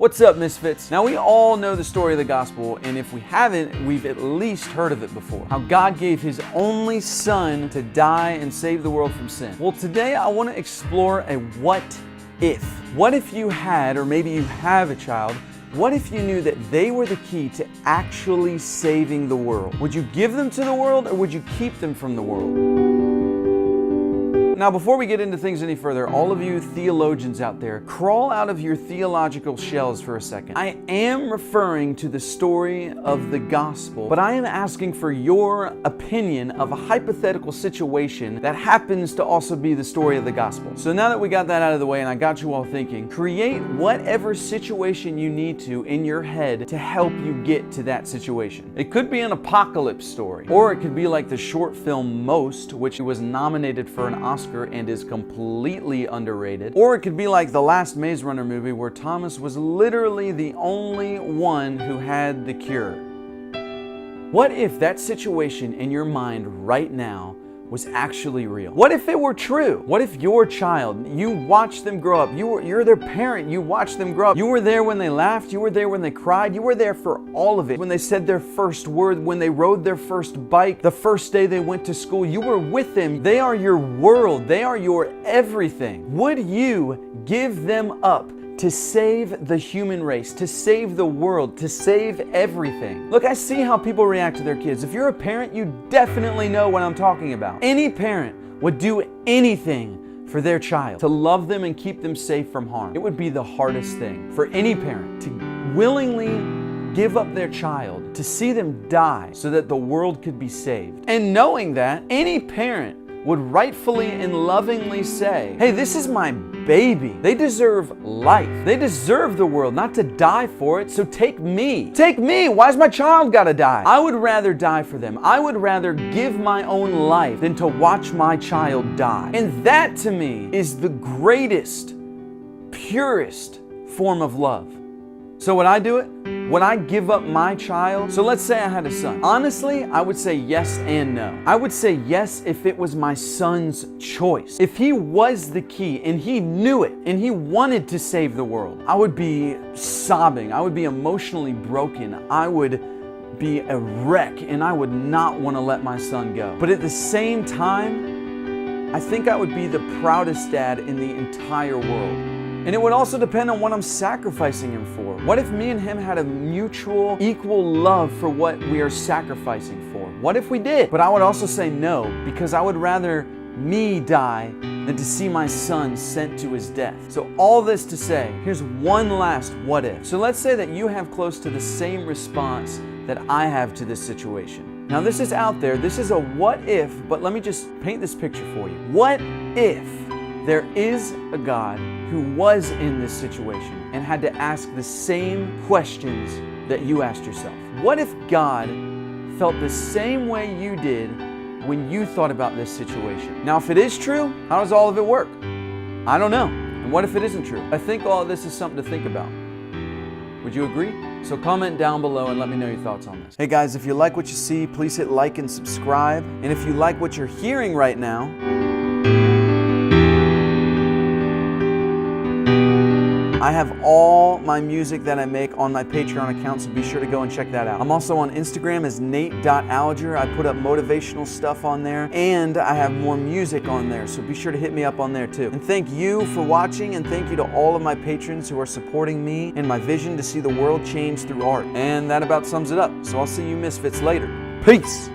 What's up, Misfits? Now, we all know the story of the gospel, and if we haven't, we've at least heard of it before. How God gave His only Son to die and save the world from sin. Well, today I want to explore a what if. What if you had, or maybe you have a child, what if you knew that they were the key to actually saving the world? Would you give them to the world, or would you keep them from the world? Now, before we get into things any further, all of you theologians out there, crawl out of your theological shells for a second. I am referring to the story of the gospel, but I am asking for your opinion of a hypothetical situation that happens to also be the story of the gospel. So now that we got that out of the way and I got you all thinking, create whatever situation you need to in your head to help you get to that situation. It could be an apocalypse story, or it could be like the short film Most, which was nominated for an Oscar and is completely underrated. Or it could be like the last Maze Runner movie where Thomas was literally the only one who had the cure. What if that situation in your mind right now was actually real? What if it were true? What if your child, you watched them grow up, you're their parent, you watched them grow up, you were there when they laughed, you were there when they cried, you were there for all of it, when they said their first word, when they rode their first bike, the first day they went to school, you were with them. They are your world, they are your everything. Would you give them up to save the human race, to save the world, to save everything? Look, I see how people react to their kids. If you're a parent, you definitely know what I'm talking about. Any parent would do anything for their child, to love them and keep them safe from harm. It would be the hardest thing for any parent to willingly give up their child, to see them die so that the world could be saved. And knowing that, any parent would rightfully and lovingly say, hey, this is my baby. They deserve life. They deserve the world, not to die for it. So take me. Take me. Why's my child gotta die? I would rather die for them. I would rather give my own life than to watch my child die. And that to me is the greatest, purest form of love. So would I do it? Would I give up my child? So let's say I had a son. Honestly, I would say yes and no. I would say yes if it was my son's choice. If he was the key and he knew it and he wanted to save the world, I would be sobbing. I would be emotionally broken. I would be a wreck and I would not want to let my son go. But at the same time, I think I would be the proudest dad in the entire world. And it would also depend on what I'm sacrificing him for. What if me and him had a mutual, equal love for what we are sacrificing for? What if we did? But I would also say no, because I would rather me die than to see my son sent to his death. So all this to say, here's one last what if. So let's say that you have close to the same response that I have to this situation. Now this is out there, this is a what if, but let me just paint this picture for you. What if there is a God who was in this situation and had to ask the same questions that you asked yourself? What if God felt the same way you did when you thought about this situation? Now, if it is true, how does all of it work? I don't know. And what if it isn't true? I think all of this is something to think about. Would you agree? So comment down below and let me know your thoughts on this. Hey guys, if you like what you see, please hit like and subscribe. And if you like what you're hearing right now, I have all my music that I make on my Patreon account, so be sure to go and check that out. I'm also on Instagram as Nate.Alger. I put up motivational stuff on there, and I have more music on there, so be sure to hit me up on there too. And thank you for watching, and thank you to all of my patrons who are supporting me and my vision to see the world change through art. And that about sums it up. So I'll see you Misfits later. Peace!